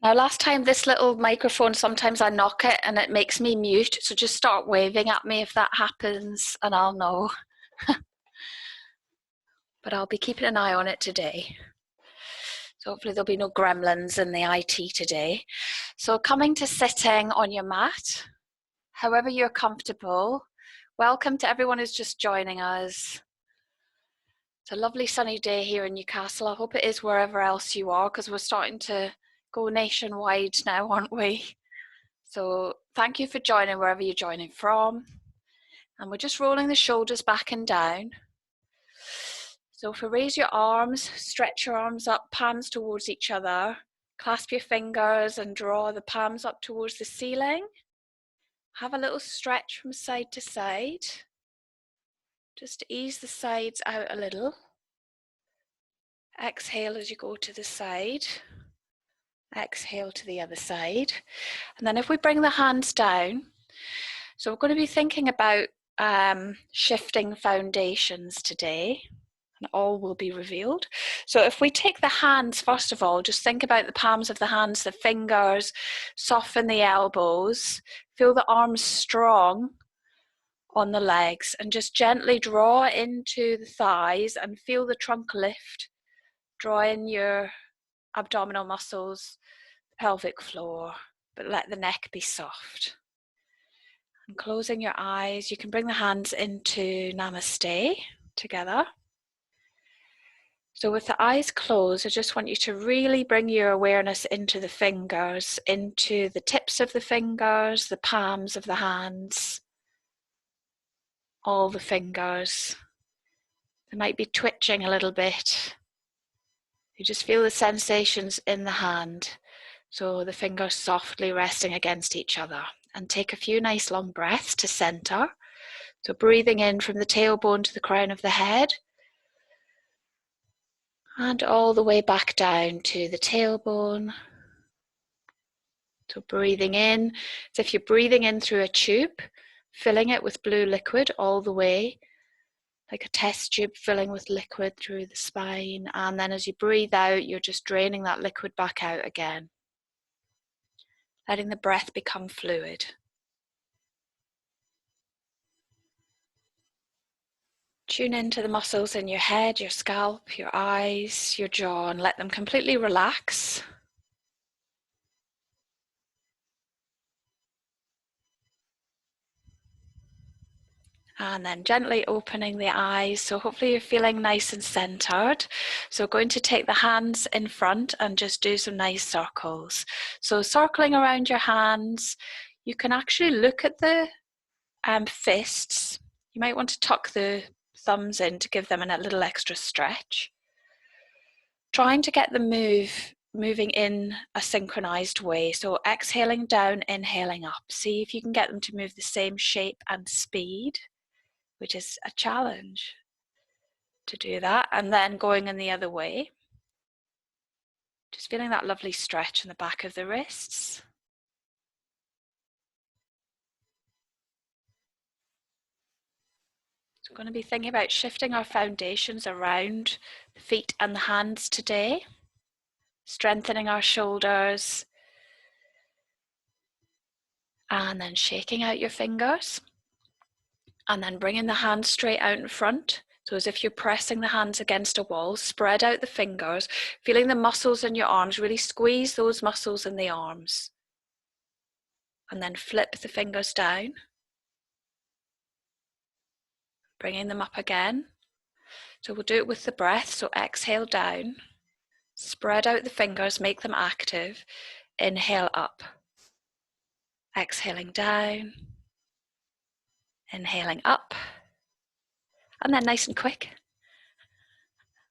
Now, last time this little microphone, sometimes I knock it and it makes me mute. So just start waving at me if that happens and I'll know. But I'll be keeping an eye on it today. So hopefully there'll be no gremlins in the IT today. So coming to sitting on your mat, however you're comfortable. Welcome to everyone who's just joining us. It's a lovely sunny day here in Newcastle. I hope it is wherever else you are, because we're starting to go nationwide now, aren't we? So thank you for joining wherever you're joining from. And we're just rolling the shoulders back and down. So if we raise your arms, stretch your arms up, palms towards each other, clasp your fingers and draw the palms up towards the ceiling. Have a little stretch from side to side. Just ease the sides out a little. Exhale as you go to the side. Exhale to the other side. And then if we bring the hands down, so we're going to be thinking about shifting foundations today, and all will be revealed. So if we take the hands, first of all, just think about the palms of the hands, the fingers, soften the elbows, feel the arms strong on the legs, and just gently draw into the thighs and feel the trunk lift. Draw in your abdominal muscles, pelvic floor, but let the neck be soft. And closing your eyes, you can bring the hands into Namaste together. So with the eyes closed, I just want you to really bring your awareness into the fingers, into the tips of the fingers, the palms of the hands, all the fingers. They might be twitching a little bit. You just feel the sensations in the hand. So the fingers softly resting against each other. And take a few nice long breaths to center. So breathing in from the tailbone to the crown of the head. And all the way back down to the tailbone. So breathing in, as if you're breathing in through a tube, filling it with blue liquid all the way, like a test tube filling with liquid through the spine. And then as you breathe out, you're just draining that liquid back out again. Letting the breath become fluid. Tune into the muscles in your head, your scalp, your eyes, your jaw, and let them completely relax. And then gently opening the eyes. So hopefully you're feeling nice and centered. So going to take the hands in front and just do some nice circles. So circling around your hands, you can actually look at the fists. You might want to tuck the thumbs in to give them a little extra stretch. Trying to get them moving in a synchronized way. So exhaling down, inhaling up. See if you can get them to move the same shape and speed, which is a challenge to do that. And then going in the other way. Just feeling that lovely stretch in the back of the wrists. So we're going to be thinking about shifting our foundations around the feet and the hands today. Strengthening our shoulders. And then shaking out your fingers. And then bringing the hands straight out in front. So as if you're pressing the hands against a wall, spread out the fingers, feeling the muscles in your arms, really squeeze those muscles in the arms. And then flip the fingers down. Bringing them up again. So we'll do it with the breath. So exhale down, spread out the fingers, make them active. Inhale up. Exhaling down. Inhaling up. And then nice and quick.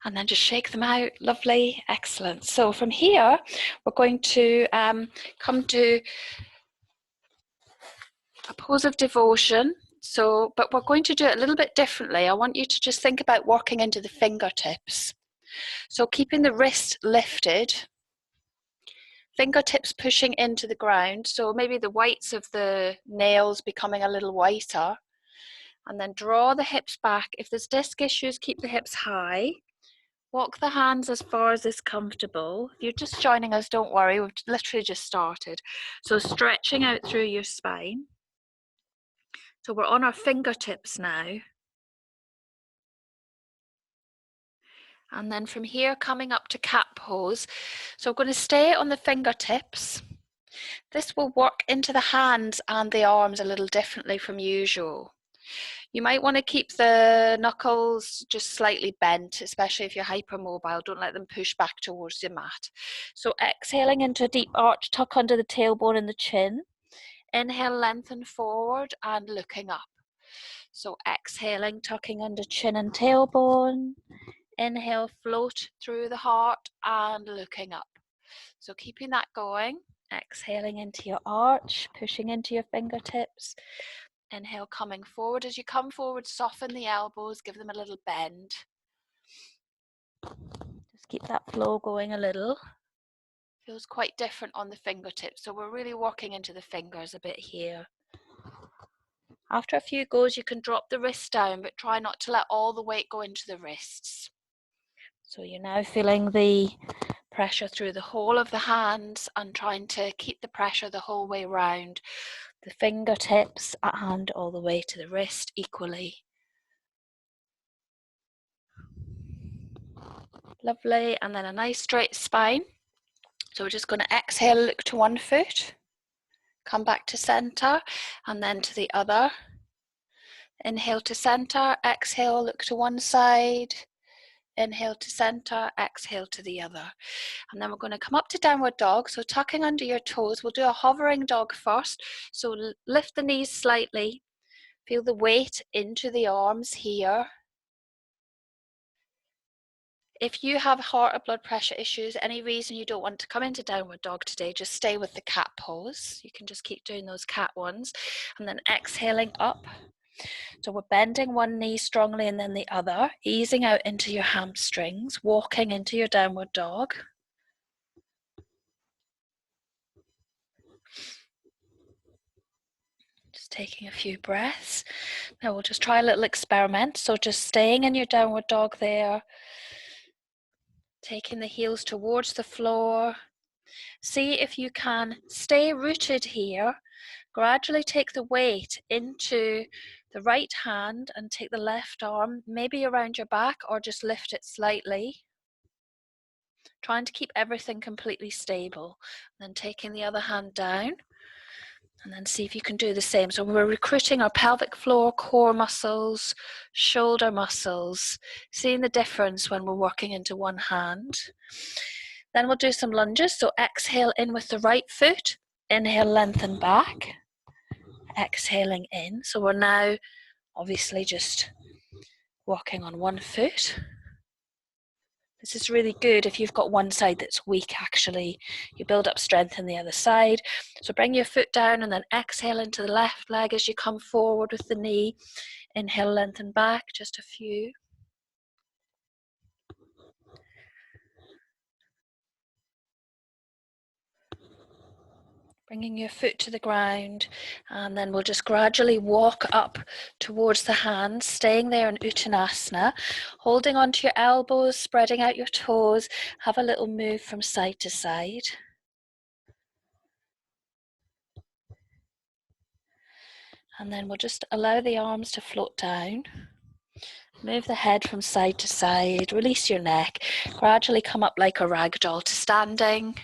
And then just shake them out. Lovely. Excellent. So from here, we're going to come to a pose of devotion. But we're going to do it a little bit differently. I want you to just think about working into the fingertips. So keeping the wrist lifted, fingertips pushing into the ground. So maybe the whites of the nails becoming a little whiter. And then draw the hips back. If there's disc issues, keep the hips high. Walk the hands as far as is comfortable. If you're just joining us, don't worry, we've literally just started. So stretching out through your spine. So we're on our fingertips now. And then from here, coming up to cat pose. So we're going to stay on the fingertips. This will work into the hands and the arms a little differently from usual. You might want to keep the knuckles just slightly bent, especially if you're hypermobile. Don't let them push back towards the mat. So exhaling into a deep arch, tuck under the tailbone and the chin. Inhale, lengthen forward and looking up. So exhaling, tucking under chin and tailbone. Inhale, float through the heart and looking up. So keeping that going. Exhaling into your arch, pushing into your fingertips. Inhale, coming forward. As you come forward, soften the elbows, give them a little bend. Just keep that flow going a little. Feels quite different on the fingertips, so we're really working into the fingers a bit here. After a few goes, you can drop the wrist down, but try not to let all the weight go into the wrists. So you're now feeling the pressure through the whole of the hands and trying to keep the pressure the whole way around the fingertips and all the way to the wrist equally. Lovely, and then a nice straight spine. So we're just going to exhale, look to one foot, come back to center, and then to the other. Inhale to center, exhale, look to one side. Inhale to center, exhale to the other. And then we're going to come up to downward dog. So tucking under your toes, we'll do a hovering dog first. So lift the knees slightly. Feel the weight into the arms here. If you have heart or blood pressure issues, any reason you don't want to come into downward dog today, just stay with the cat pose. You can just keep doing those cat ones. And then exhaling up. So we're bending one knee strongly and then the other, easing out into your hamstrings, walking into your downward dog. Just taking a few breaths. Now we'll just try a little experiment. So just staying in your downward dog there, taking the heels towards the floor. See if you can stay rooted here. Gradually take the weight into the right hand and take the left arm, maybe around your back or just lift it slightly. Trying to keep everything completely stable. And then taking the other hand down. And then see if you can do the same. So we're recruiting our pelvic floor, core muscles, shoulder muscles, seeing the difference when we're working into one hand. Then we'll do some lunges. So exhale in with the right foot. Inhale, lengthen back. Exhaling in. So we're now obviously just walking on one foot. This is really good if you've got one side that's weak, actually. You build up strength in the other side. So bring your foot down and then exhale into the left leg as you come forward with the knee. Inhale, lengthen back, just a few. Bringing your foot to the ground, and then we'll just gradually walk up towards the hands, staying there in Uttanasana, holding onto your elbows, spreading out your toes. Have a little move from side to side. And then we'll just allow the arms to float down. Move the head from side to side, release your neck, gradually come up like a rag doll to standing.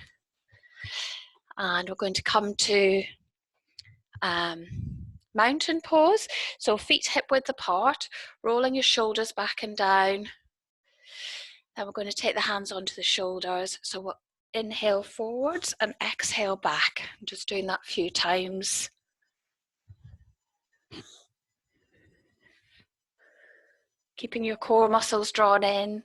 And we're going to come to mountain pose. So feet hip width apart, rolling your shoulders back and down. Then we're going to take the hands onto the shoulders. So we'll inhale forwards and exhale back. I'm just doing that a few times. Keeping your core muscles drawn in.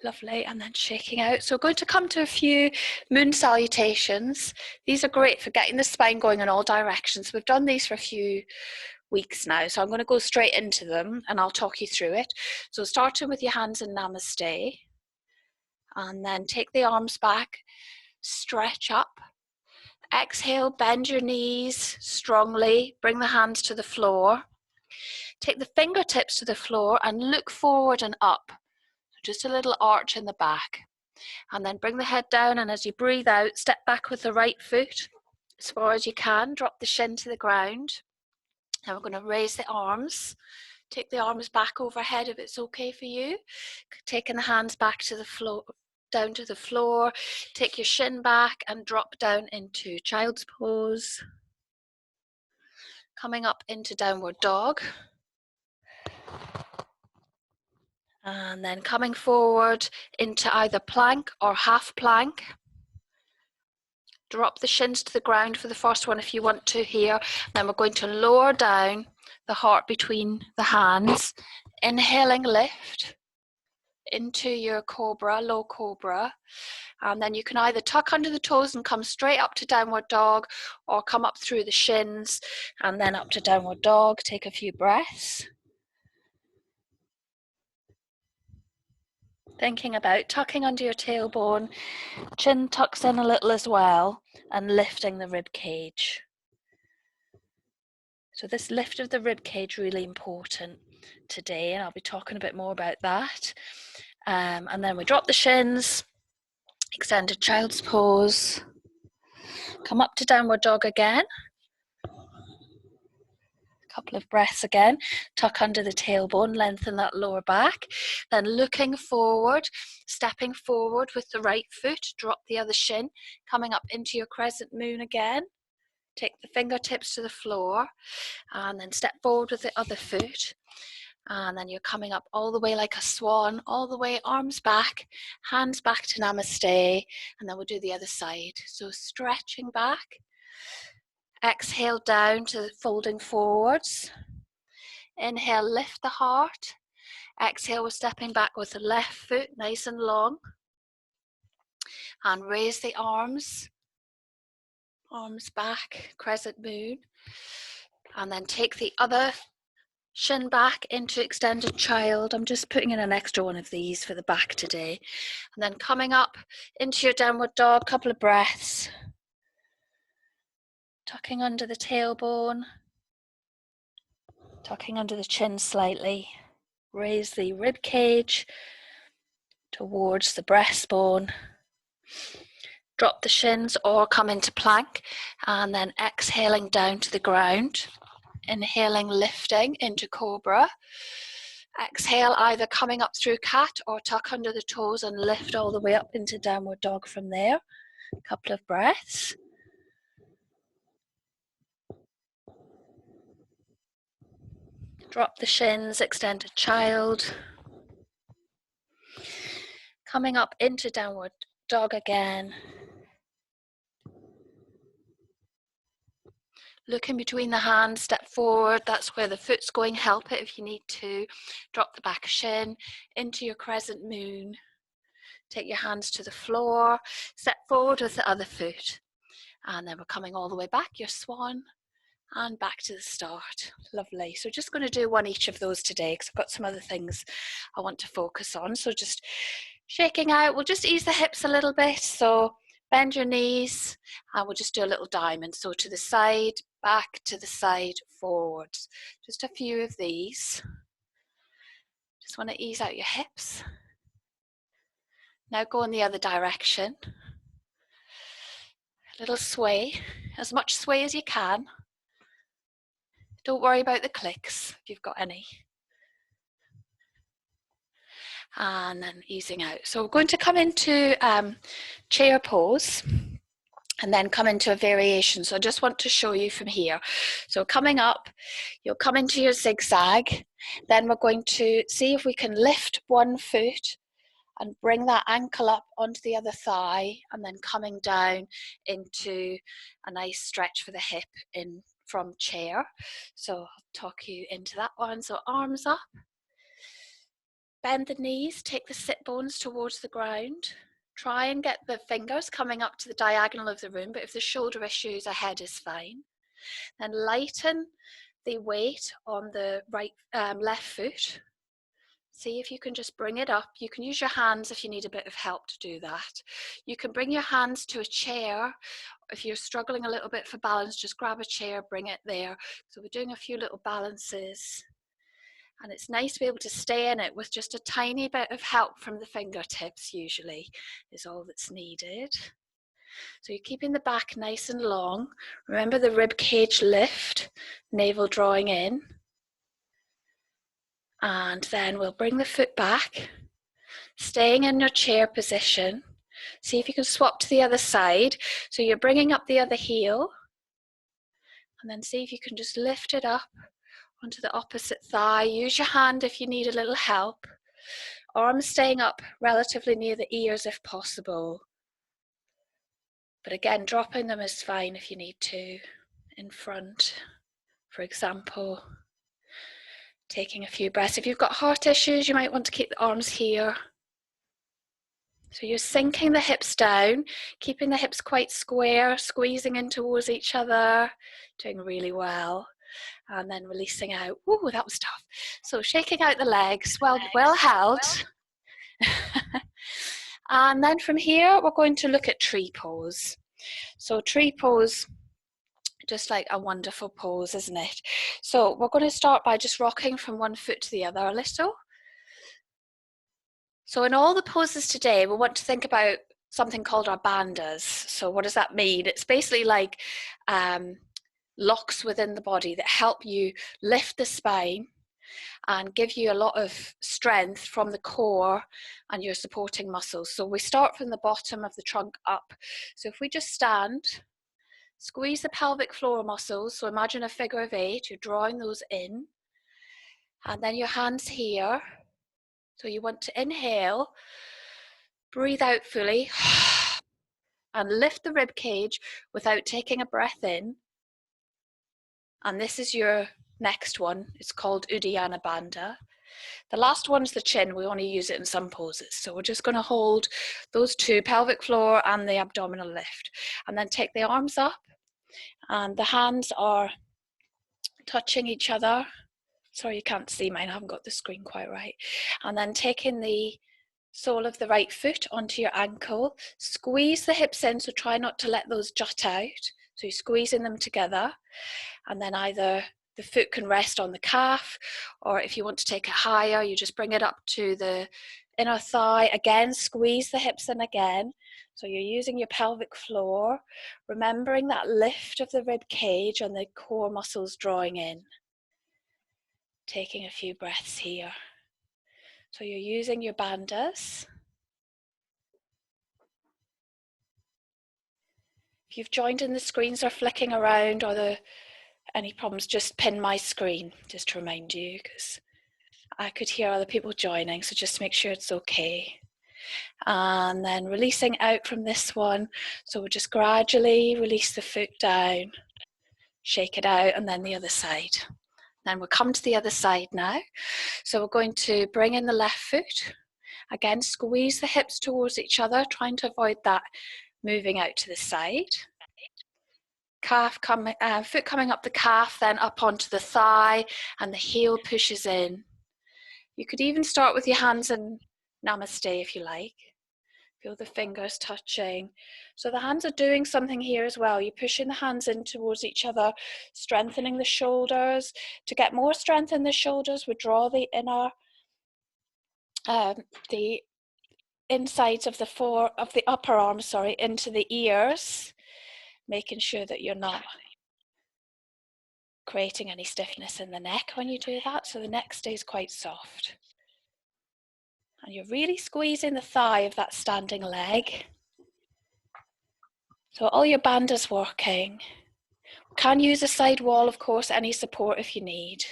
Lovely, and then shaking out. So we're going to come to a few moon salutations. These are great for getting the spine going in all directions. We've done these for a few weeks now, so I'm going to go straight into them and I'll talk you through it. So starting with your hands in Namaste, and then take the arms back, stretch up, Exhale, bend your knees strongly, bring the hands to the floor. Take the fingertips to the floor and look forward and up. Just a little arch in the back. And then bring the head down, and as you breathe out, step back with the right foot as far as you can. Drop the shin to the ground. Now we're going to raise the arms. Take the arms back overhead if it's okay for you. Taking the hands back to the floor, down to the floor. Take your shin back and drop down into child's pose. Coming up into downward dog. And then coming forward into either plank or half plank. Drop the shins to the ground for the first one if you want to here. Then we're going to lower down the heart between the hands. Inhaling, lift into your cobra, low cobra. And then you can either tuck under the toes and come straight up to downward dog, or come up through the shins and then up to downward dog. Take a few breaths. Thinking about tucking under your tailbone, chin tucks in a little as well, and lifting the rib cage. So this lift of the rib cage really important today, and I'll be talking a bit more about that. And then we drop the shins, extended child's pose, come up to downward dog again. Couple of breaths again, tuck under the tailbone, lengthen that lower back, then looking forward, stepping forward with the right foot, drop the other shin, coming up into your crescent moon again, take the fingertips to the floor, and then step forward with the other foot, and then you're coming up all the way like a swan, all the way, arms back, hands back to namaste, and then we'll do the other side. So stretching back. Exhale down to folding forwards. Inhale, lift the heart. Exhale, we're stepping back with the left foot nice and long. And raise the arms. Arms back, crescent moon. And then take the other shin back into extended child. I'm just putting in an extra one of these for the back today. And then coming up into your downward dog, couple of breaths. Tucking under the tailbone, tucking under the chin slightly. Raise the rib cage towards the breastbone. Drop the shins or come into plank, and then exhaling down to the ground. Inhaling, lifting into cobra. Exhale, either coming up through cat or tuck under the toes and lift all the way up into downward dog from there. A couple of breaths. Drop the shins, extended child. Coming up into downward dog again. Looking between the hands, step forward. That's where the foot's going. Help it if you need to. Drop the back shin into your crescent moon. Take your hands to the floor. Step forward with the other foot. And then we're coming all the way back, your swan. And back to the start. Lovely. So just going to do one each of those today because I've got some other things I want to focus on. So just shaking out. We'll just ease the hips a little bit. So bend your knees and we'll just do a little diamond. So to the side, back, to the side, forwards. Just a few of these. Just want to ease out your hips. Now go in the other direction. A little sway, as much sway as you can. Don't worry about the clicks if you've got any. And then easing out. So we're going to come into chair pose and then come into a variation. So I just want to show you from here. So coming up, you'll come into your zigzag. Then we're going to see if we can lift one foot and bring that ankle up onto the other thigh, and then coming down into a nice stretch for the hip in from chair. So I'll talk you into that one. So arms up, bend the knees, take the sit bones towards the ground. Try and get the fingers coming up to the diagonal of the room, but if the shoulder issues, a head is fine. Then lighten the weight on the left foot. See if you can just bring it up. You can use your hands if you need a bit of help to do that. You can bring your hands to a chair. If you're struggling a little bit for balance, just grab a chair, bring it there. So we're doing a few little balances. And it's nice to be able to stay in it with just a tiny bit of help from the fingertips, usually, is all that's needed. So you're keeping the back nice and long. Remember the rib cage lift, navel drawing in. And then we'll bring the foot back, staying in your chair position. See if you can swap to the other side. So you're bringing up the other heel. And then see if you can just lift it up onto the opposite thigh. Use your hand if you need a little help. Arms staying up relatively near the ears if possible. But again, dropping them is fine if you need to. In front, for example. Taking a few breaths. If you've got heart issues, you might want to keep the arms here. So you're sinking the hips down, keeping the hips quite square, squeezing in towards each other, doing really well. And then releasing out. Ooh, that was tough. So shaking out the legs, well held. And then from here, we're going to look at tree pose. So tree pose, just like a wonderful pose, isn't it? So we're going to start by just rocking from one foot to the other a little. So in all the poses today, we want to think about something called our bandhas. So what does that mean? It's basically like locks within the body that help you lift the spine and give you a lot of strength from the core and your supporting muscles. So we start from the bottom of the trunk up. So if we just stand, squeeze the pelvic floor muscles. So imagine a figure of 8, you're drawing those in. And then your hands here. So you want to inhale, breathe out fully, and lift the rib cage without taking a breath in. And this is your next one. It's called uddiyana bandha. The last one's the chin. We only use it in some poses. So we're just going to hold those two, pelvic floor and the abdominal lift. And then take the arms up. And the hands are touching each other. Sorry, you can't see mine. I haven't got the screen quite right. And then taking the sole of the right foot onto your ankle. Squeeze the hips in, so try not to let those jut out. So you're squeezing them together. And then either the foot can rest on the calf, or if you want to take it higher, you just bring it up to the inner thigh. Again, squeeze the hips in again. So you're using your pelvic floor, remembering that lift of the rib cage and the core muscles drawing in. Taking a few breaths here. So you're using your bandhas. If you've joined and the screens are flicking around or any problems, just pin my screen, just to remind you, because I could hear other people joining, so just make sure it's okay. And then releasing out from this one. So we'll just gradually release the foot down, shake it out, and then the other side. Then we'll come to the other side now. So we're going to bring in the left foot. Again, squeeze the hips towards each other, trying to avoid that moving out to the side. Foot coming up the calf, then up onto the thigh, and the heel pushes in. You could even start with your hands in namaste if you like. Feel the fingers touching. So the hands are doing something here as well. You're pushing the hands in towards each other, strengthening the shoulders. To get more strength in the shoulders, we draw the insides of the upper arm, into the ears, making sure that you're not creating any stiffness in the neck when you do that, so the neck stays quite soft. And you're really squeezing the thigh of that standing leg. So all your bandhas working. Can use a side wall, of course, any support if you need.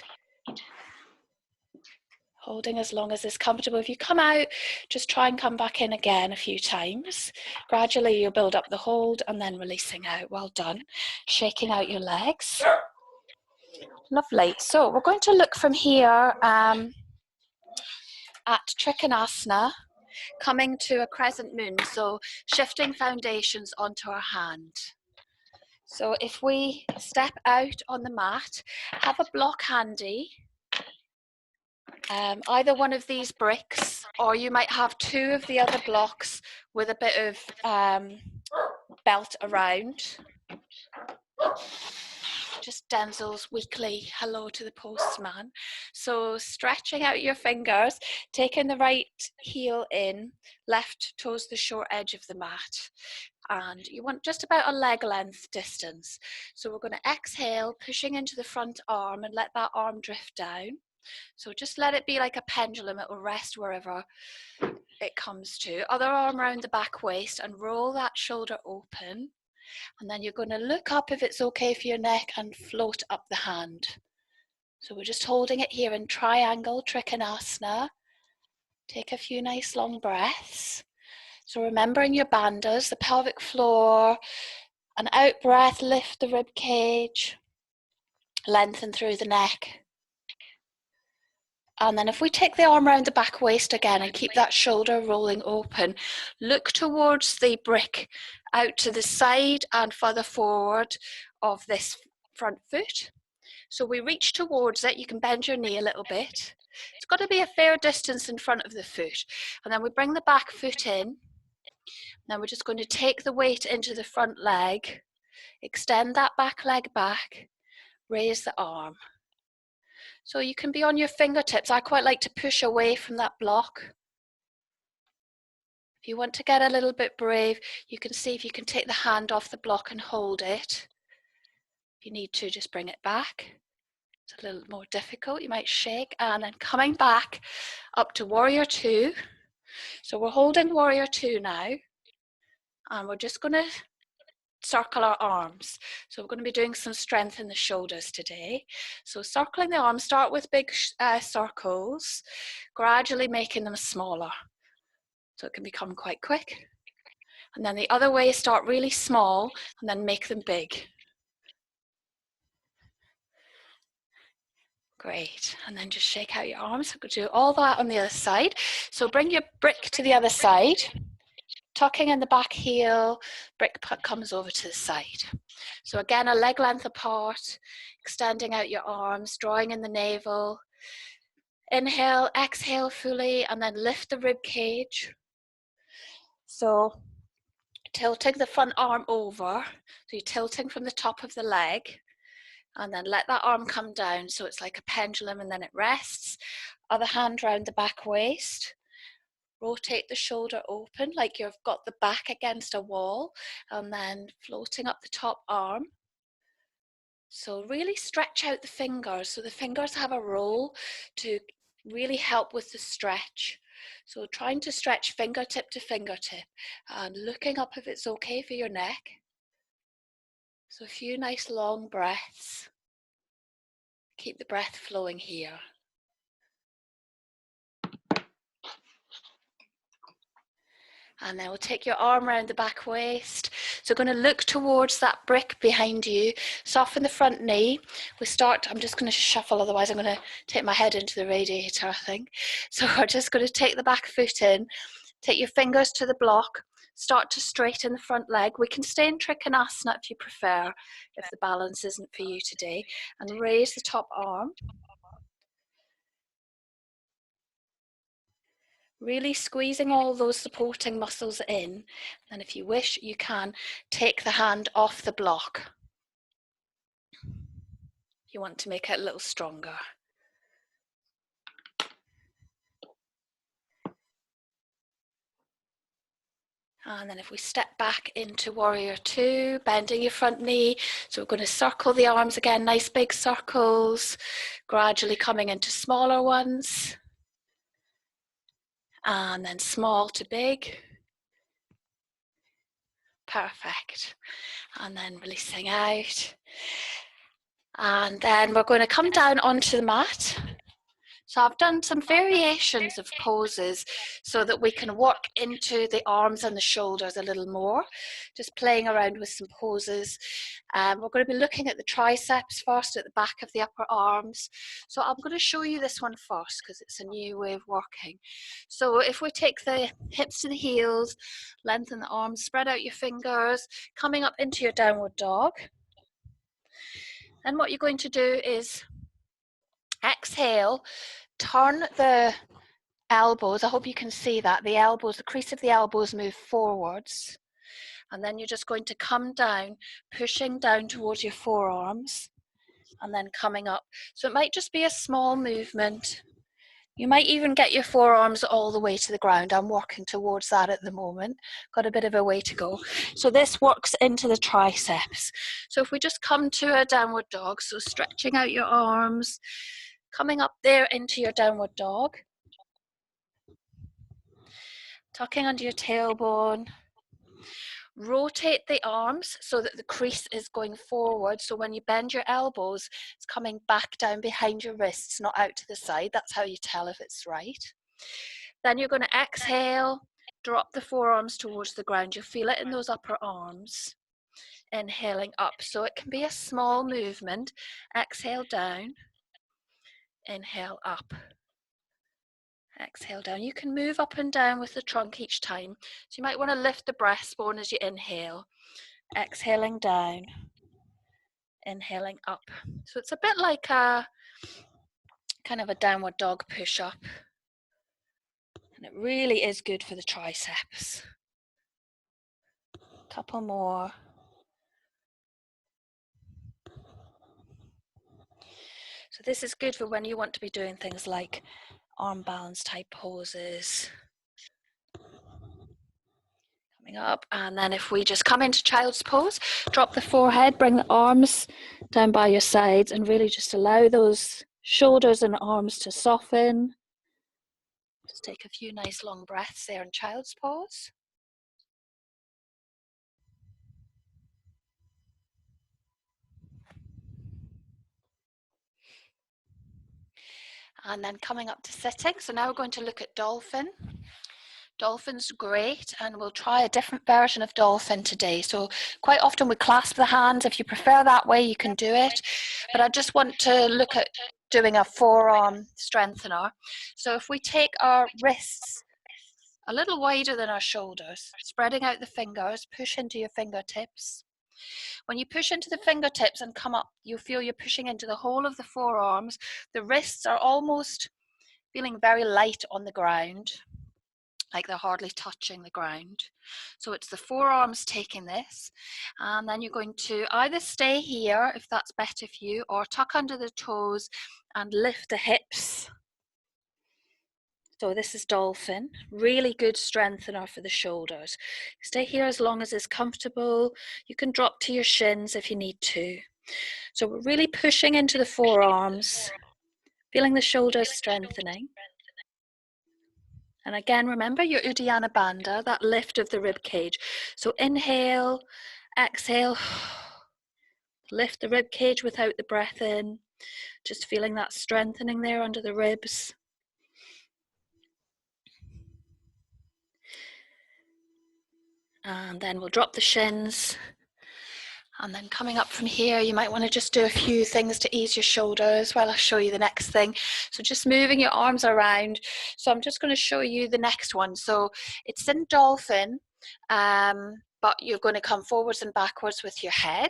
Holding as long as is comfortable. If you come out, just try and come back in again a few times. Gradually you'll build up the hold and then releasing out. Well done. Shaking out your legs. Lovely. So we're going to look from here at Trikonasana, coming to a crescent moon. So shifting foundations onto our hand. So if we step out on the mat, have a block handy. either one of these bricks, or you might have two of the other blocks with a bit of belt around. Just Denzel's weekly hello to the postman. So stretching out your fingers, taking the right heel in, left toes the short edge of the mat. And you want just about a leg length distance. So we're going to exhale, pushing into the front arm and let that arm drift down. So just let it be like a pendulum. It will rest wherever it comes to. Other arm around the back waist and roll that shoulder open. And then you're going to look up if it's okay for your neck and float up the hand. So we're just holding it here in triangle, Trikonasana. Take a few nice long breaths. So remembering your bandhas, the pelvic floor, an out breath, lift the rib cage, lengthen through the neck. And then if we take the arm around the back waist again and keep that shoulder rolling open, look towards the brick out to the side and further forward of this front foot. So we reach towards it. You can bend your knee a little bit. It's got to be a fair distance in front of the foot. And then we bring the back foot in. Now we're just going to take the weight into the front leg, extend that back leg back, raise the arm. So you can be on your fingertips. I quite like to push away from that block. If you want to get a little bit brave, you can see if you can take the hand off the block and hold it. If you need to, just bring it back. It's a little more difficult. You might shake, and then coming back up to Warrior Two. So we're holding Warrior Two now, and we're just going to circle our arms. So we're going to be doing some strength in the shoulders today. So circling the arms, start with big circles, gradually making them smaller. So it can become quite quick. And then the other way, start really small and then make them big. Great. And then just shake out your arms. We'll do all that on the other side. So bring your brick to the other side. Tucking in the back heel, brick comes over to the side. So again, a leg length apart, extending out your arms, drawing in the navel. Inhale, exhale fully, and then lift the rib cage. So tilting the front arm over, so you're tilting from the top of the leg, and then let that arm come down so it's like a pendulum, and then it rests. Other hand round the back waist. Rotate the shoulder open like you've got the back against a wall, and then floating up the top arm. So really stretch out the fingers. So the fingers have a role to really help with the stretch. So trying to stretch fingertip to fingertip and looking up if it's okay for your neck. So a few nice long breaths. Keep the breath flowing here. And then we'll take your arm around the back waist. So we're going to look towards that brick behind you. Soften the front knee. We start, I'm just going to shuffle, otherwise I'm going to take my head into the radiator, I think. So we're just going to take the back foot in. Take your fingers to the block. Start to straighten the front leg. We can stay in Trikonasana if you prefer, if the balance isn't for you today. And raise the top arm. Really squeezing all those supporting muscles in. And if you wish, you can take the hand off the block. You want to make it a little stronger. And then if we step back into Warrior Two, bending your front knee. So we're going to circle the arms again, nice big circles, gradually coming into smaller ones. And then small to big. Perfect. And then releasing out. And then we're going to come down onto the mat. So I've done some variations of poses so that we can work into the arms and the shoulders a little more, just playing around with some poses. We're going to be looking at the triceps first, at the back of the upper arms. So I'm going to show you this one first because it's a new way of working. So if we take the hips to the heels, lengthen the arms, spread out your fingers, coming up into your downward dog. And what you're going to do is exhale, turn the elbows. I hope you can see that. The elbows, the crease of the elbows move forwards. And then you're just going to come down, pushing down towards your forearms and then coming up. So it might just be a small movement. You might even get your forearms all the way to the ground. I'm working towards that at the moment. Got a bit of a way to go. So this works into the triceps. So if we just come to a downward dog, so stretching out your arms, coming up there into your downward dog, tucking under your tailbone. Rotate the arms so that the crease is going forward. So when you bend your elbows, it's coming back down behind your wrists, not out to the side. That's how you tell if it's right. Then you're going to exhale, drop the forearms towards the ground. You'll feel it in those upper arms. Inhaling up. So it can be a small movement. Exhale down. Inhale up. Exhale down. You can move up and down with the trunk each time. So you might want to lift the breastbone as you inhale. Exhaling down. Inhaling up. So it's a bit like a kind of a downward dog push-up. And it really is good for the triceps. Couple more. So this is good for when you want to be doing things like arm balance type poses. Coming up, and then if we just come into child's pose, drop the forehead, bring the arms down by your sides and really just allow those shoulders and arms to soften. Just take a few nice long breaths there in child's pose. And then coming up to sitting. So now we're going to look at dolphin. Dolphin's great, and we'll try a different version of dolphin today. So quite often we clasp the hands. If you prefer that way, you can do it. But I just want to look at doing a forearm strengthener. So if we take our wrists a little wider than our shoulders, spreading out the fingers, push into your fingertips. When you push into the fingertips and come up, you'll feel you're pushing into the whole of the forearms. The wrists are almost feeling very light on the ground, like they're hardly touching the ground. So it's the forearms taking this, and then you're going to either stay here if that's better for you, or tuck under the toes and lift the hips. So this is dolphin, really good strengthener for the shoulders. Stay here as long as it's comfortable. You can drop to your shins if you need to. So we're really pushing into the forearms, feeling the shoulders strengthening. And again, remember your uddiyana bandha, that lift of the rib cage. So inhale, exhale, lift the rib cage without the breath in. Just feeling that strengthening there under the ribs. And then we'll drop the shins. And then coming up from here, you might want to just do a few things to ease your shoulders while I show you the next thing. So just moving your arms around. So I'm just going to show you the next one. So it's in dolphin, but you're going to come forwards and backwards with your head.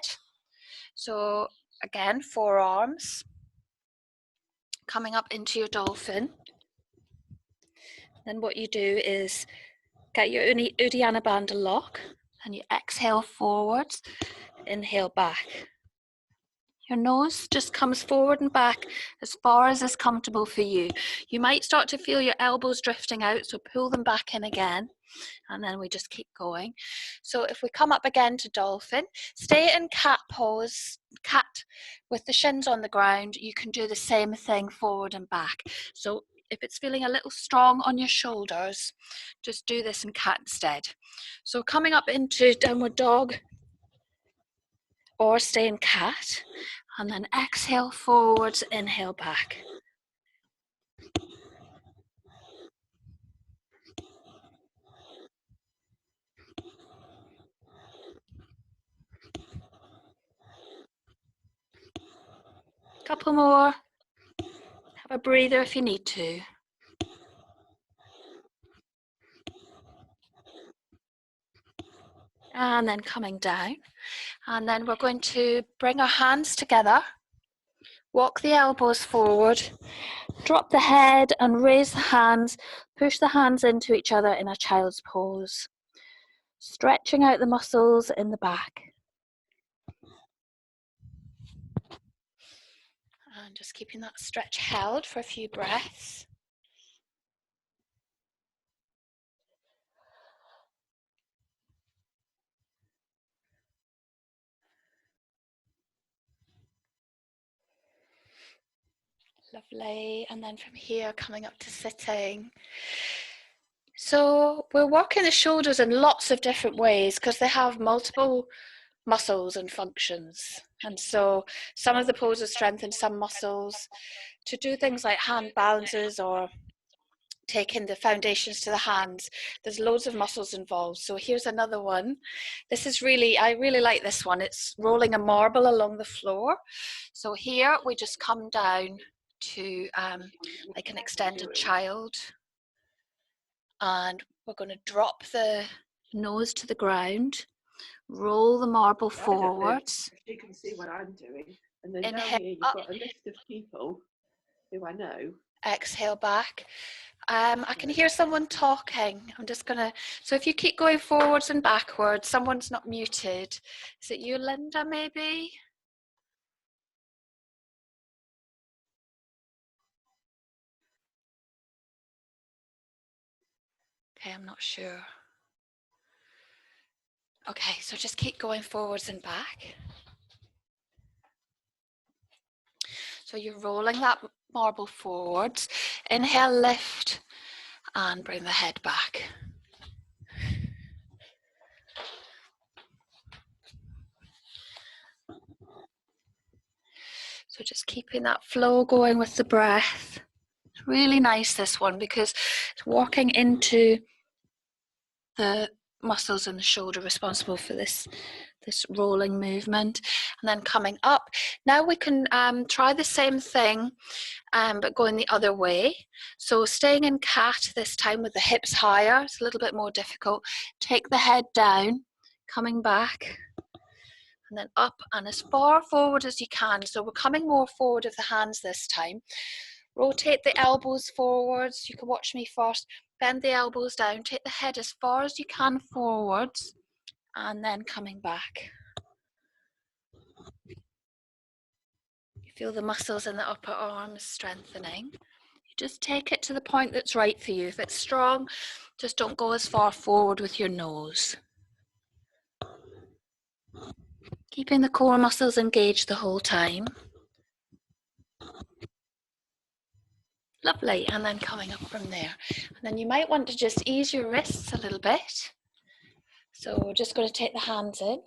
So again, forearms, coming up into your dolphin. Then what you do is get your uddiyana bandha lock, and you exhale forwards, inhale back. Your nose just comes forward and back as far as is comfortable for you. You might start to feel your elbows drifting out, so pull them back in again, and then we just keep going. So if we come up again to dolphin, stay in cat pose, cat with the shins on the ground. You can do the same thing forward and back. So if it's feeling a little strong on your shoulders, just do this in cat instead. So coming up into downward dog, or stay in cat, and then exhale forwards, inhale back. Couple more. Have a breather if you need to. And then coming down. And then we're going to bring our hands together. Walk the elbows forward, drop the head and raise the hands, push the hands into each other in a child's pose, stretching out the muscles in the back. And just keeping that stretch held for a few breaths. Lovely. And then from here, coming up to sitting. So we're working the shoulders in lots of different ways because they have multiple muscles and functions. And so some of the poses strengthen some muscles to do things like hand balances or taking the foundations to the hands. There's loads of muscles involved. So here's another one. This is really, I really like this one. It's rolling a marble along the floor. So here we just come down to like an extended child. And we're going to drop the nose to the ground, roll the marble forwards. You can see what I'm doing. And then down here you've got a list of people who I know. Exhale back. I can hear someone talking. I'm just gonna, so if you keep going forwards and backwards, someone's not muted. Is it you, Linda, maybe? Okay, I'm not sure. Okay, so just keep going forwards and back. So you're rolling that marble forwards. Inhale, lift, and bring the head back. So just keeping that flow going with the breath. It's really nice, this one, because it's walking into the muscles in the shoulder responsible for this rolling movement, and then coming up. Now we can try the same thing, but going the other way. So staying in cat this time with the hips higher. It's a little bit more difficult. Take the head down, coming back, and then up and as far forward as you can. So we're coming more forward of the hands this time. Rotate the elbows forwards. You can watch me first. Bend the elbows down. Take the head as far as you can forwards, and then coming back. You feel the muscles in the upper arms strengthening. You just take it to the point that's right for you. If it's strong, just don't go as far forward with your nose. Keeping the core muscles engaged the whole time. Lovely, and then coming up from there. And then you might want to just ease your wrists a little bit. So we're just going to take the hands in.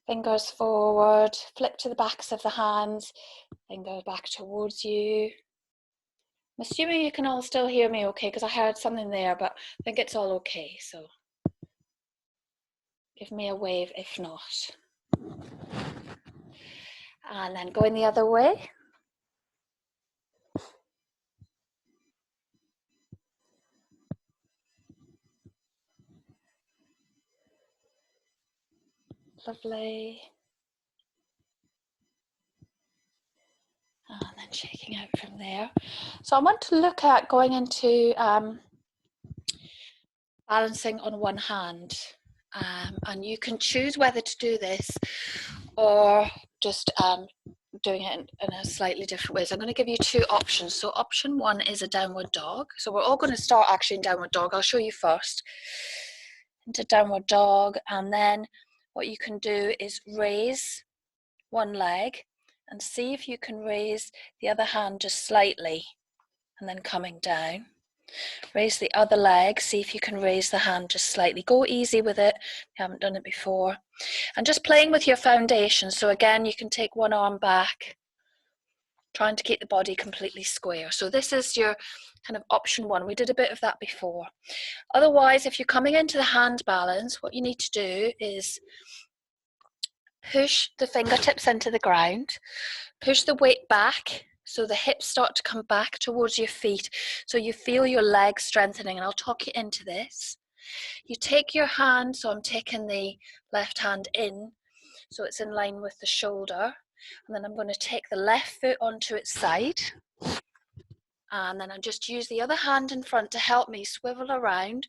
Fingers forward, flip to the backs of the hands, then go back towards you. I'm assuming you can all still hear me okay, because I heard something there, but I think it's all okay, so give me a wave if not. And then going the other way. Lovely. And then shaking out from there. So I want to look at going into balancing on one hand. And you can choose whether to do this or just doing it in a slightly different way. So I'm going to give you two options. So option one is a downward dog. So we're all going to start actually in downward dog. I'll show you first. Into downward dog, and then what you can do is raise one leg and see if you can raise the other hand just slightly, and then coming down. Raise the other leg, see if you can raise the hand just slightly. Go easy with it if you haven't done it before. And just playing with your foundation. So again, you can take one arm back, trying to keep the body completely square. So this is your kind of option one. We did a bit of that before. Otherwise, if you're coming into the hand balance, what you need to do is push the fingertips into the ground, push the weight back so the hips start to come back towards your feet, so you feel your legs strengthening, and I'll talk you into this. You take your hand, so I'm taking the left hand in, so it's in line with the shoulder, And then I'm going to take the left foot onto its side. And then I'll just use the other hand in front to help me swivel around.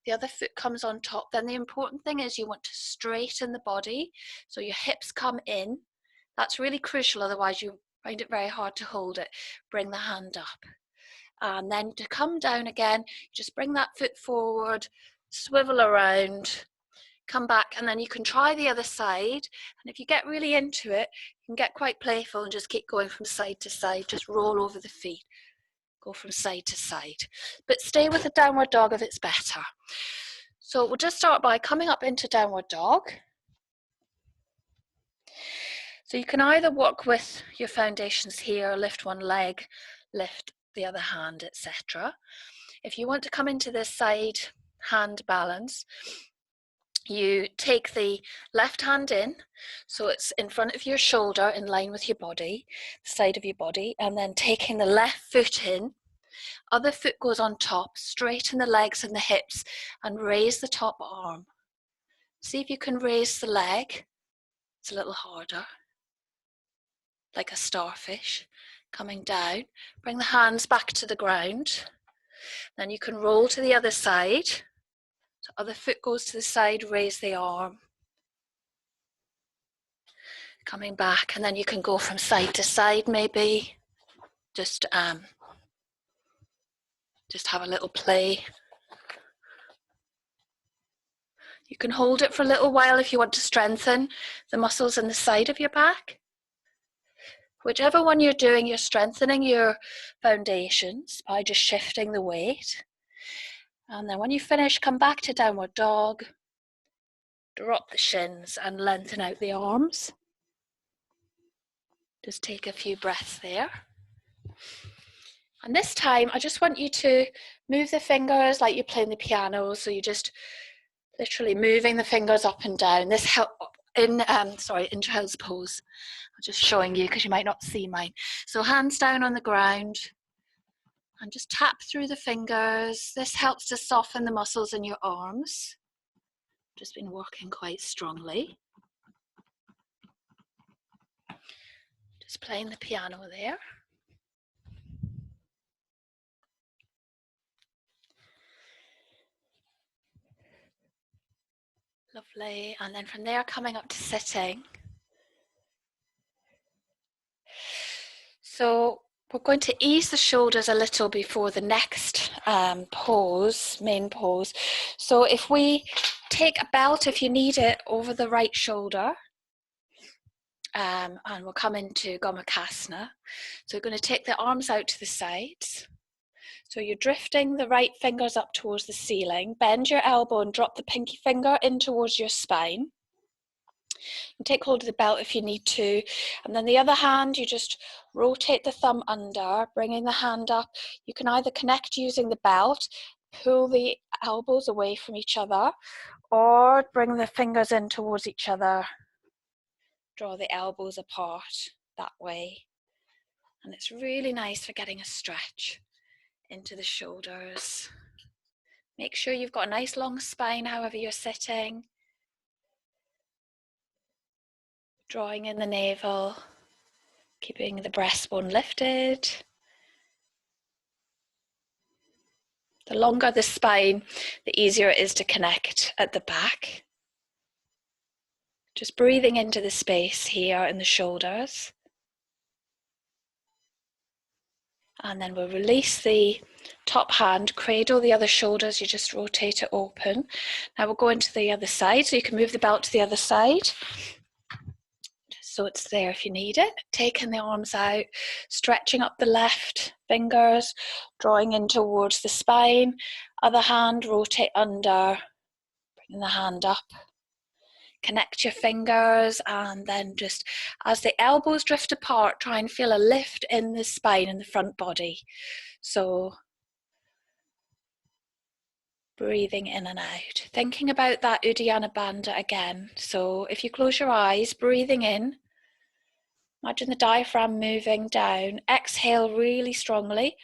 The other foot comes on top. Then the important thing is you want to straighten the body so your hips come in. That's really crucial, otherwise you find it very hard to hold it. Bring the hand up. And then to come down again, just bring that foot forward, swivel around, come back, and then you can try the other side. And if you get really into it, you can get quite playful and just keep going from side to side. Just roll over the feet. Go from side to side. But stay with the downward dog if it's better. So we'll just start by coming up into downward dog. So you can either work with your foundations here, lift one leg, lift the other hand, etc. If you want to come into this side hand balance, you take the left hand in, so it's in front of your shoulder in line with your body, the side of your body, and then taking the left foot in, other foot goes on top, straighten the legs and the hips and raise the top arm. See if you can raise the leg. It's a little harder, like a starfish. Coming down, bring the hands back to the ground. Then you can roll to the other side. So other foot goes to the side, raise the arm. Coming back, and then you can go from side to side maybe. Just have a little play. You can hold it for a little while if you want to strengthen the muscles in the side of your back. Whichever one you're doing, you're strengthening your foundations by just shifting the weight. And then when you finish, come back to downward dog, drop the shins and lengthen out the arms. Just take a few breaths there. And this time, I just want you to move the fingers like you're playing the piano. So you're just literally moving the fingers up and down. This help in child's pose. I'm just showing you because you might not see mine. So hands down on the ground and just tap through the fingers. This helps to soften the muscles in your arms. Just been working quite strongly. Just playing the piano there. Lovely. And then from there, coming up to sitting. So we're going to ease the shoulders a little before the next main pose. So if we take a belt, if you need it, over the right shoulder, and we'll come into Gomukhasana. So we're going to take the arms out to the sides. So you're drifting the right fingers up towards the ceiling. Bend your elbow and drop the pinky finger in towards your spine. And take hold of the belt if you need to. And then the other hand, you just rotate the thumb under, bringing the hand up. You can either connect using the belt, pull the elbows away from each other, or bring the fingers in towards each other. Draw the elbows apart that way. And it's really nice for getting a stretch into the shoulders. Make sure you've got a nice long spine however you're sitting. Drawing in the navel, keeping the breastbone lifted. The longer the spine, the easier it is to connect at the back. Just breathing into the space here in the shoulders. And then we'll release the top hand, cradle the other shoulders, you just rotate it open. Now we'll go into the other side, so you can move the belt to the other side. So it's there if you need it. Taking the arms out, stretching up the left fingers, drawing in towards the spine. Other hand, rotate under, bringing the hand up. Connect your fingers, and then just as the elbows drift apart, try and feel a lift in the spine and the front body. So breathing in and out. Thinking about that uddiyana bandha again. So if you close your eyes, breathing in, imagine the diaphragm moving down. Exhale really strongly.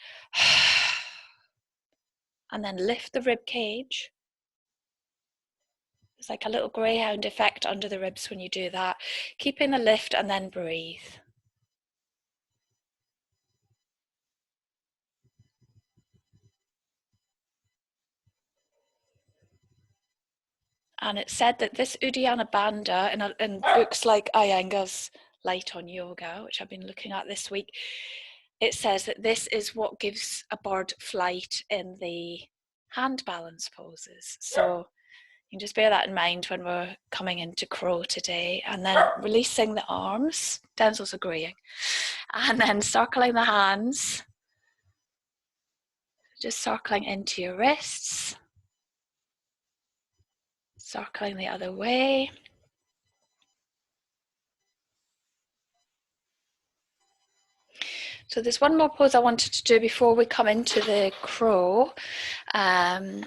And then lift the rib cage. It's like a little greyhound effect under the ribs when you do that. Keeping the lift and then breathe. And it's said that this uddiyana bandha in books like Iyengar's Light on Yoga, which I've been looking at this week, it says that this is what gives a bird flight in the hand balance poses. So you can just bear that in mind when we're coming into crow today. And then releasing the arms, Denzel's agreeing, and then circling the hands, just circling into your wrists, circling the other way. So there's one more pose I wanted to do before we come into the crow. And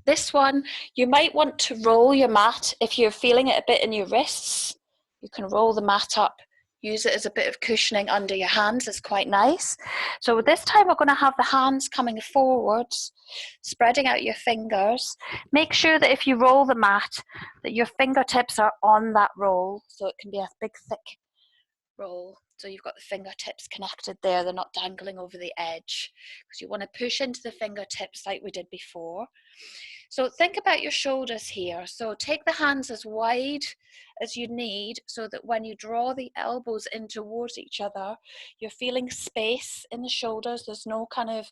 this one, you might want to roll your mat. If you're feeling it a bit in your wrists, you can roll the mat up, use it as a bit of cushioning under your hands. It's quite nice. So this time we're going to have the hands coming forwards, spreading out your fingers. Make sure that if you roll the mat, that your fingertips are on that roll, so it can be a big thick roll. So you've got the fingertips connected there, they're not dangling over the edge, because you want to push into the fingertips like we did before. So think about your shoulders here. So take the hands as wide as you need, so that when you draw the elbows in towards each other, you're feeling space in the shoulders. There's no kind of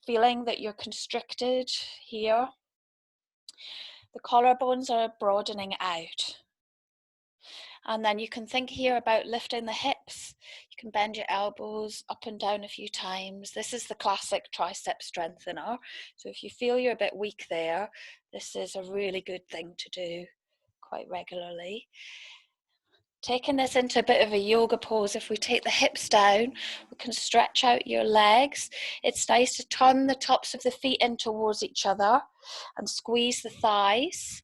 feeling that you're constricted here. The collarbones are broadening out. And then you can think here about lifting the hips. You can bend your elbows up and down a few times. This is the classic tricep strengthener. So if you feel you're a bit weak there, this is a really good thing to do quite regularly. Taking this into a bit of a yoga pose, if we take the hips down, we can stretch out your legs. It's nice to turn the tops of the feet in towards each other and squeeze the thighs.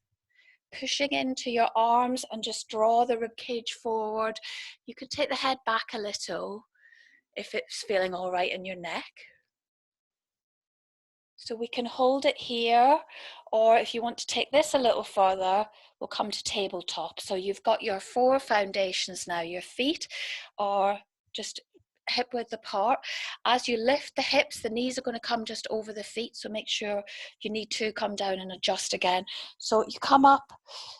Pushing into your arms and just draw the rib cage forward. You can take the head back a little if it's feeling all right in your neck. So we can hold it here, or if you want to take this a little further, we'll come to tabletop. So you've got your 4 foundations now. Your feet are just hip width apart. As you lift the hips, the knees are going to come just over the feet, so make sure you need to come down and adjust again. So you come up,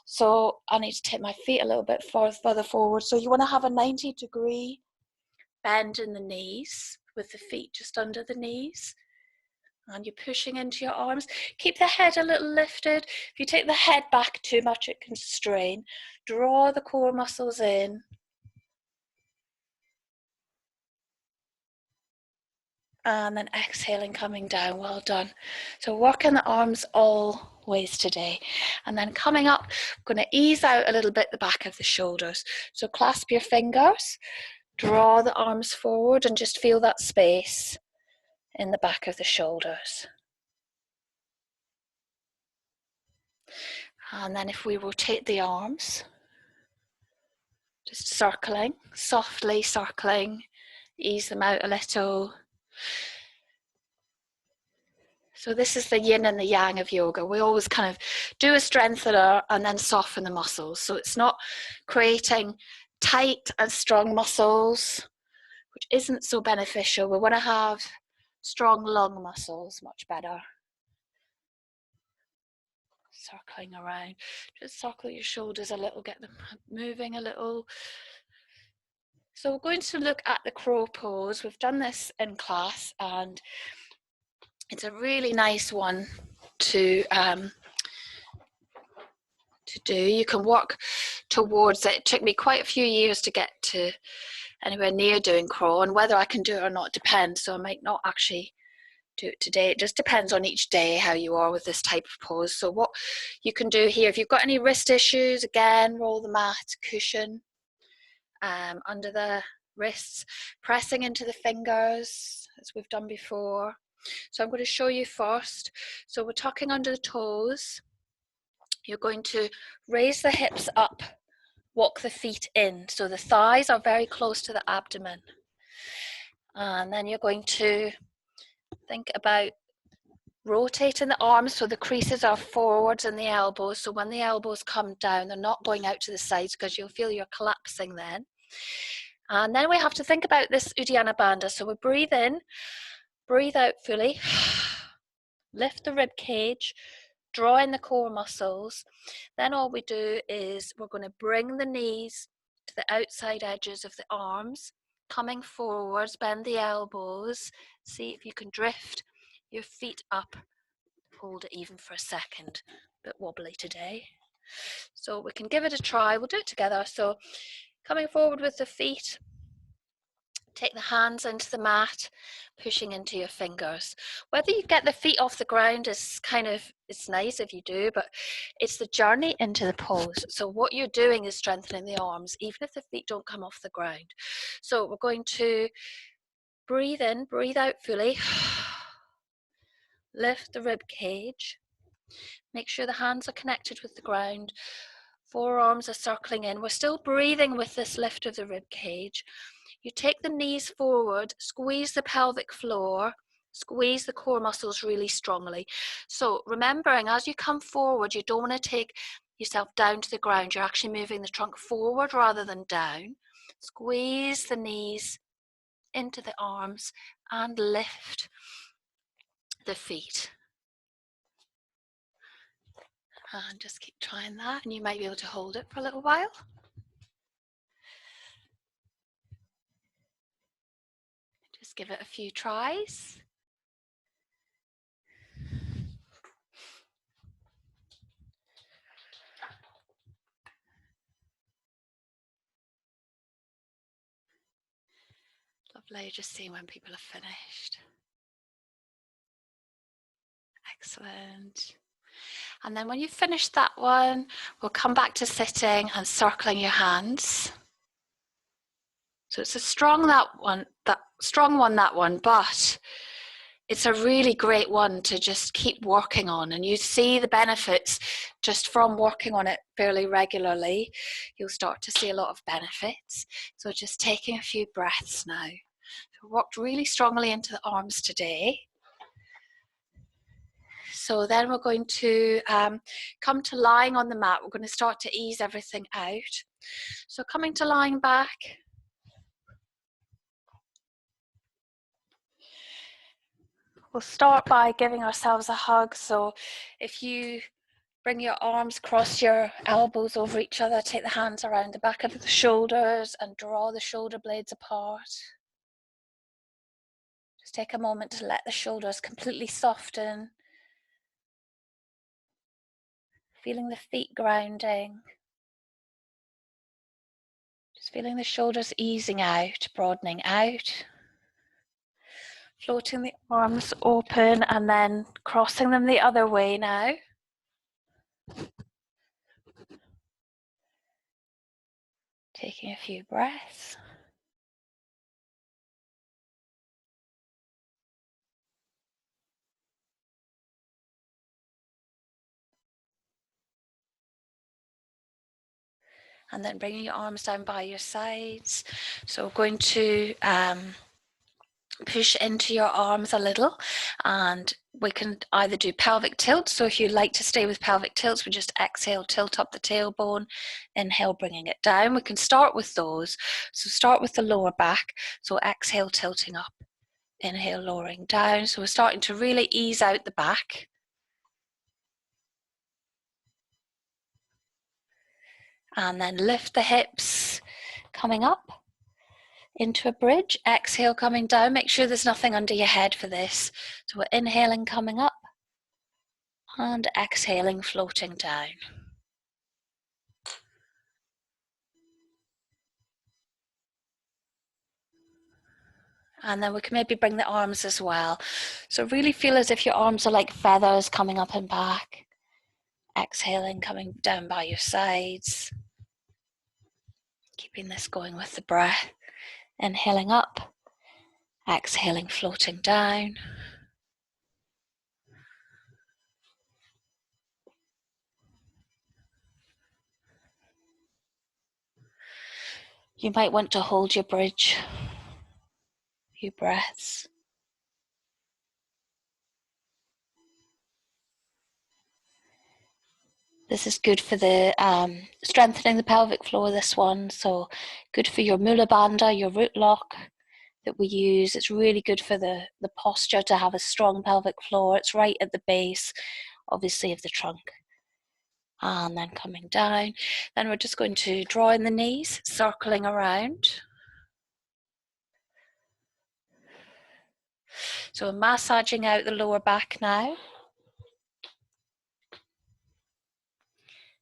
so I need to take my feet a little bit further forward. So you want to have a 90-degree bend in the knees with the feet just under the knees, and you're pushing into your arms. Keep the head a little lifted. If you take the head back too much, it can strain. Draw the core muscles in. And then exhaling, coming down. Well done. So working the arms all ways today. And then coming up, I'm going to ease out a little bit the back of the shoulders. So clasp your fingers, draw the arms forward, and just feel that space in the back of the shoulders. And then if we rotate the arms, just circling, softly circling, ease them out a little. So this is the yin and the yang of yoga. We always kind of do a strengthener and then soften the muscles. So it's not creating tight and strong muscles, which isn't so beneficial. We want to have strong lung muscles, much better. Circling around. Just circle your shoulders a little, get them moving a little. So we're going to look at the crow pose. We've done this in class, and it's a really nice one to do. You can work towards it. It took me quite a few years to get to anywhere near doing crow, and whether I can do it or not depends. So I might not actually do it today. It just depends on each day how you are with this type of pose. So what you can do here, if you've got any wrist issues, again, roll the mat, cushion under the wrists, pressing into the fingers as we've done before. So I'm going to show you first. So we're tucking under the toes. You're going to raise the hips up, walk the feet in. So the thighs are very close to the abdomen. And then you're going to think about rotating the arms so the creases are forwards and the elbows. So when the elbows come down, they're not going out to the sides because you'll feel you're collapsing then. And then we have to think about this uddiyana bandha. So we breathe in, breathe out fully, lift the rib cage, draw in the core muscles. Then all we do is we're going to bring the knees to the outside edges of the arms, coming forwards, bend the elbows. See if you can drift your feet up. Hold it even for a second. A bit wobbly today. So we can give it a try. We'll do it together. So coming forward with the feet, take the hands into the mat, pushing into your fingers. Whether you get the feet off the ground is it's nice if you do, but it's the journey into the pose. So what you're doing is strengthening the arms, even if the feet don't come off the ground. So we're going to breathe in, breathe out fully. Lift the rib cage. Make sure the hands are connected with the ground. Forearms are circling in. We're still breathing with this lift of the rib cage. You take the knees forward, squeeze the pelvic floor, squeeze the core muscles really strongly. So remembering, as you come forward, you don't want to take yourself down to the ground. You're actually moving the trunk forward rather than down. Squeeze the knees into the arms and lift the feet. And just keep trying that, and you might be able to hold it for a little while. Just give it a few tries. Lovely, just seeing when people have finished. Excellent. And then when you've finished that one, we'll come back to sitting and circling your hands. So it's a strong one, but it's a really great one to just keep working on, and you see the benefits just from working on it fairly regularly. You'll start to see a lot of benefits. So just taking a few breaths now. So worked really strongly into the arms today. So then we're going to come to lying on the mat. We're going to start to ease everything out. So coming to lying back. We'll start by giving ourselves a hug. So if you bring your arms, cross your elbows over each other, take the hands around the back of the shoulders and draw the shoulder blades apart. Just take a moment to let the shoulders completely soften. Feeling the feet grounding. Just feeling the shoulders easing out, broadening out. Floating the arms open and then crossing them the other way now. Taking a few breaths. And then bringing your arms down by your sides. So going to push into your arms a little, and we can either do pelvic tilts. So if you like to stay with pelvic tilts, we just exhale, tilt up the tailbone, inhale, bringing it down. We can start with those. So start with the lower back. So exhale, tilting up, inhale, lowering down. So we're starting to really ease out the back. And then lift the hips, coming up into a bridge. Exhale, coming down. Make sure there's nothing under your head for this. So we're inhaling, coming up, and exhaling, floating down. And then we can maybe bring the arms as well. So really feel as if your arms are like feathers coming up and back. Exhaling, coming down by your sides. Keeping this going with the breath. Inhaling up, exhaling, floating down. You might want to hold your bridge. A few breaths. This is good for the strengthening the pelvic floor, this one. So good for your mula bandha, your root lock that we use. It's really good for the posture to have a strong pelvic floor. It's right at the base, obviously, of the trunk. And then coming down. Then we're just going to draw in the knees, circling around. So we're massaging out the lower back now.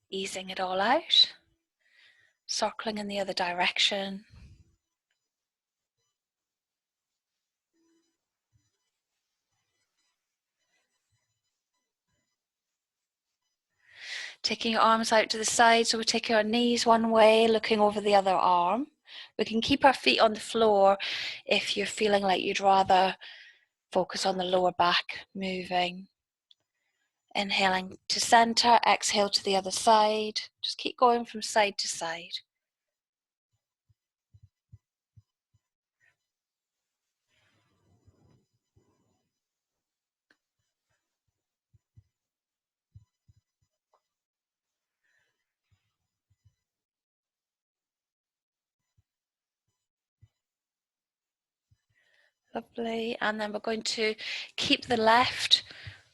Easing it all out. Circling in the other direction. Taking your arms out to the side, so we're taking our knees one way, looking over the other arm. We can keep our feet on the floor if you're feeling like you'd rather focus on the lower back, moving. Inhaling to center, exhale to the other side. Just keep going from side to side. Lovely. And then we're going to keep the left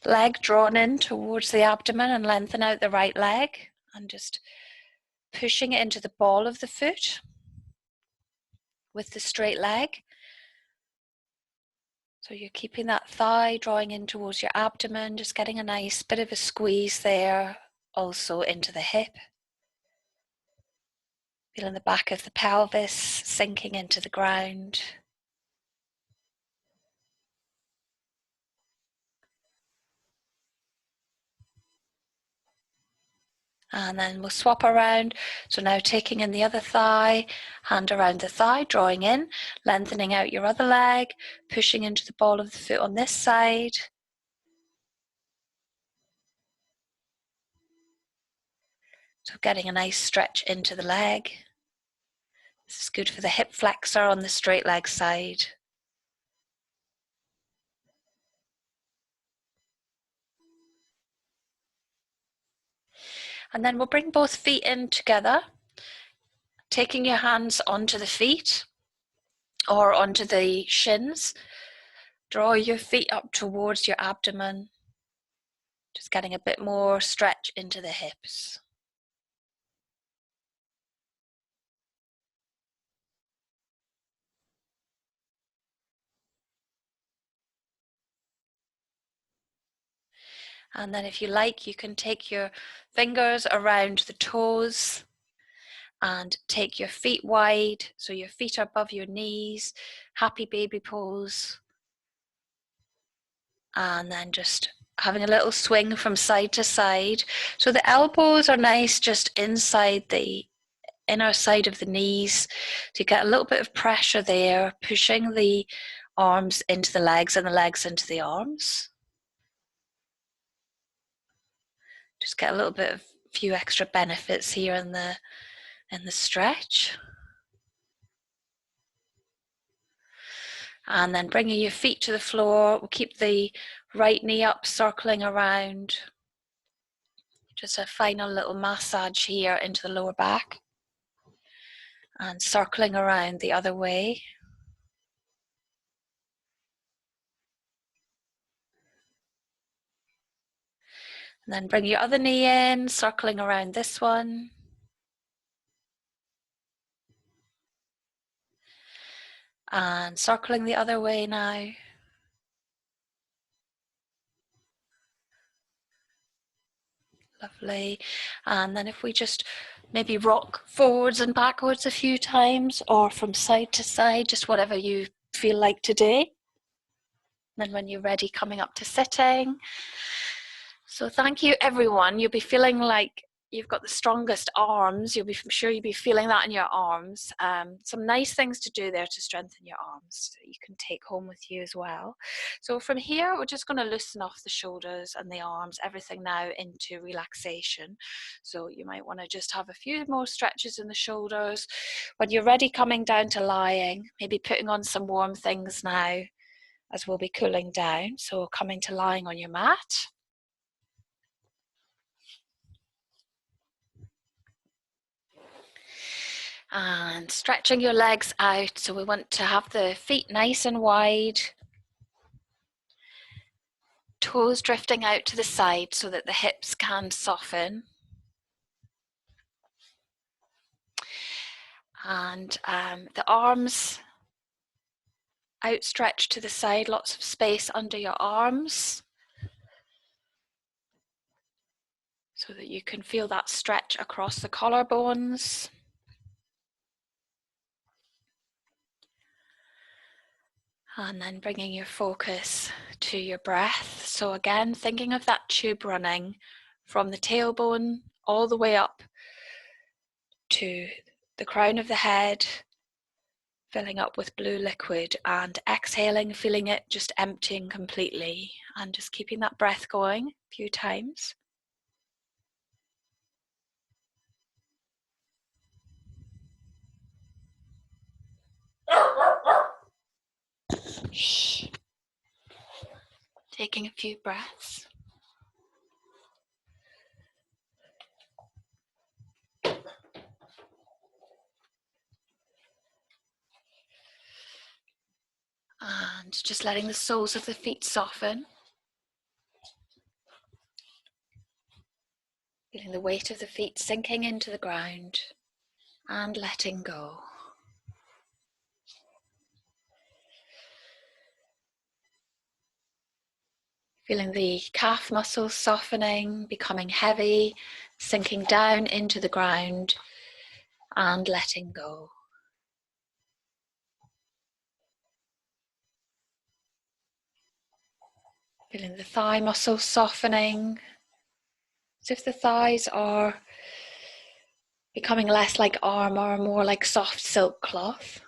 leg drawn in towards the abdomen and lengthen out the right leg. And just pushing it into the ball of the foot with the straight leg. So you're keeping that thigh drawing in towards your abdomen, just getting a nice bit of a squeeze there, also into the hip. Feeling the back of the pelvis sinking into the ground. And then we'll swap around. So now taking in the other thigh, hand around the thigh, drawing in, lengthening out your other leg, pushing into the ball of the foot on this side. So getting a nice stretch into the leg. This is good for the hip flexor on the straight leg side. And then we'll bring both feet in together, taking your hands onto the feet or onto the shins. Draw your feet up towards your abdomen, just getting a bit more stretch into the hips. And then if you like, you can take your fingers around the toes and take your feet wide, so your feet are above your knees, happy baby pose. And then just having a little swing from side to side. So the elbows are nice just inside the inner side of the knees. So you get a little bit of pressure there, pushing the arms into the legs and the legs into the arms. Just get a little bit of few extra benefits here in the stretch. And then bringing your feet to the floor. We'll keep the right knee up, circling around. Just a final little massage here into the lower back. And circling around the other way. And then bring your other knee in, circling around this one. And circling the other way now. Lovely. And then if we just maybe rock forwards and backwards a few times, or from side to side, just whatever you feel like today. And then when you're ready, coming up to sitting. So thank you, everyone. You'll be feeling like you've got the strongest arms. I'm sure you'll be feeling that in your arms. Some nice things to do there to strengthen your arms that you can take home with you as well. So from here, we're just going to loosen off the shoulders and the arms, everything now into relaxation. So you might want to just have a few more stretches in the shoulders. When you're ready, coming down to lying, maybe putting on some warm things now as we'll be cooling down. So coming to lying on your mat. And stretching your legs out, so we want to have the feet nice and wide, toes drifting out to the side so that the hips can soften. And the arms outstretched to the side, lots of space under your arms so that you can feel that stretch across the collarbones. And then bringing your focus to your breath. So again, thinking of that tube running from the tailbone all the way up to the crown of the head, filling up with blue liquid, and exhaling, feeling it just emptying completely, and just keeping that breath going a few times. Shh. Taking a few breaths. And just letting the soles of the feet soften. Feeling the weight of the feet sinking into the ground and letting go. Feeling the calf muscles softening, becoming heavy, sinking down into the ground and letting go. Feeling the thigh muscles softening, as if the thighs are becoming less like armor, more like soft silk cloth.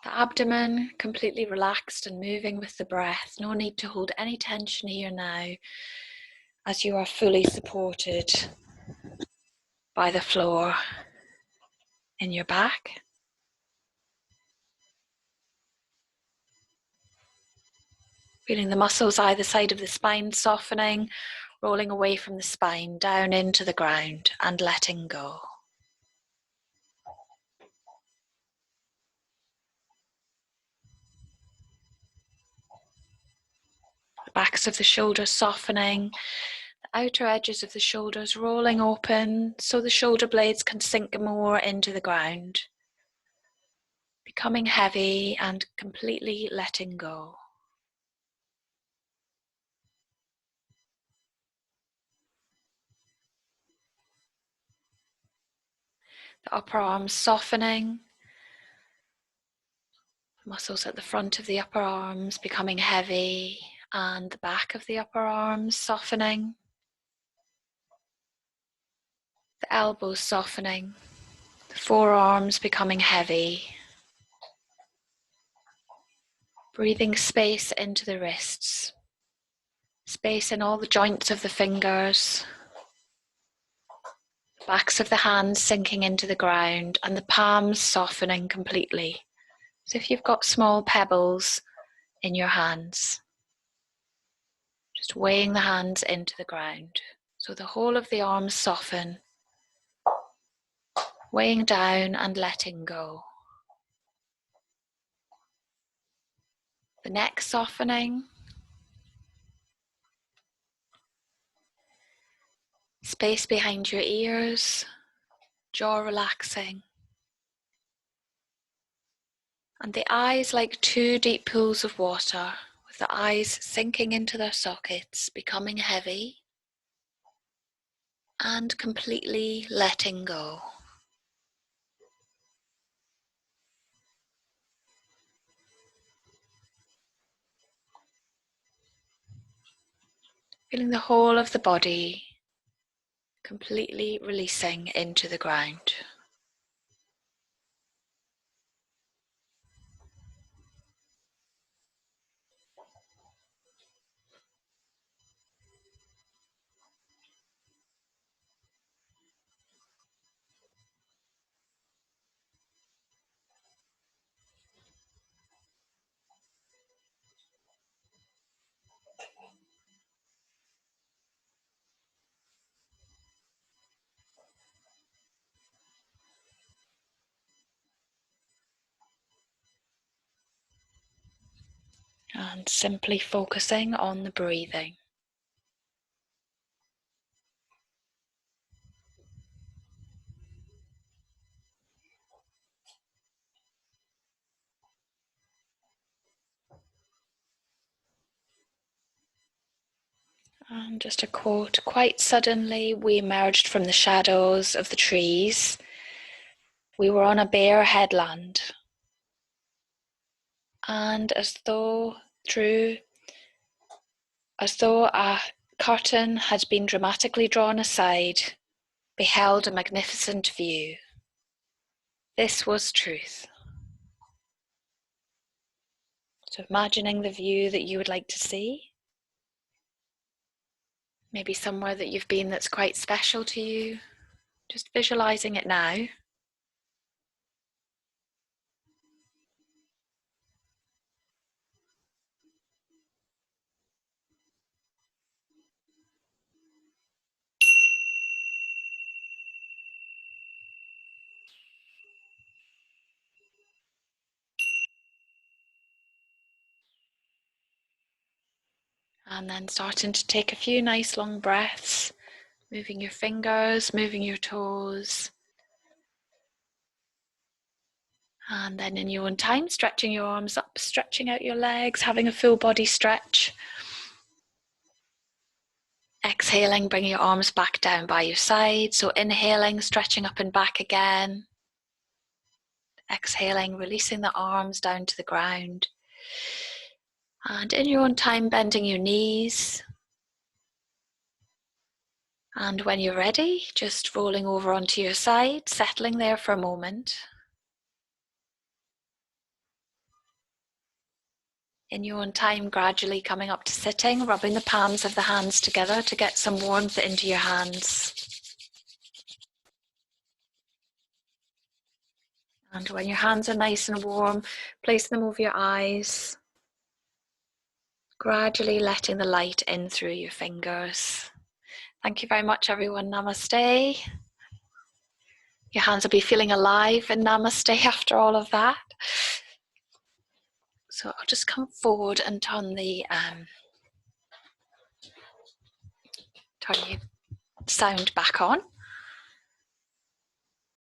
The abdomen completely relaxed and moving with the breath. No need to hold any tension here now, as you are fully supported by the floor in your back. Feeling the muscles either side of the spine softening, rolling away from the spine down into the ground and letting go. The backs of the shoulders softening, the outer edges of the shoulders rolling open so the shoulder blades can sink more into the ground, becoming heavy and completely letting go. The upper arms softening, the muscles at the front of the upper arms becoming heavy, and the back of the upper arms softening. The elbows softening, the forearms becoming heavy. Breathing space into the wrists, space in all the joints of the fingers, the backs of the hands sinking into the ground, and the palms softening completely, as if you've got small pebbles in your hands. Just weighing the hands into the ground. So the whole of the arms soften, weighing down and letting go. The neck softening. Space behind your ears, jaw relaxing. And the eyes like two deep pools of water, with the eyes sinking into their sockets, becoming heavy and completely letting go. Feeling the whole of the body completely releasing into the ground. And simply focusing on the breathing. And just a quote, quite suddenly we emerged from the shadows of the trees. We were on a bare headland. And as though a curtain had been dramatically drawn aside, beheld a magnificent view. This was truth. So imagining the view that you would like to see. Maybe somewhere that you've been that's quite special to you. Just visualizing it now. And then starting to take a few nice long breaths, moving your fingers, moving your toes. And then in your own time, stretching your arms up, stretching out your legs, having a full body stretch. Exhaling, bringing your arms back down by your side. So inhaling, stretching up and back again. Exhaling, releasing the arms down to the ground. And in your own time, bending your knees. And when you're ready, just rolling over onto your side, settling there for a moment. In your own time, gradually coming up to sitting, rubbing the palms of the hands together to get some warmth into your hands. And when your hands are nice and warm, place them over your eyes. Gradually letting the light in through your fingers. Thank you very much, everyone. Namaste. Your hands will be feeling alive in Namaste after all of that. So I'll just come forward and turn the sound back on.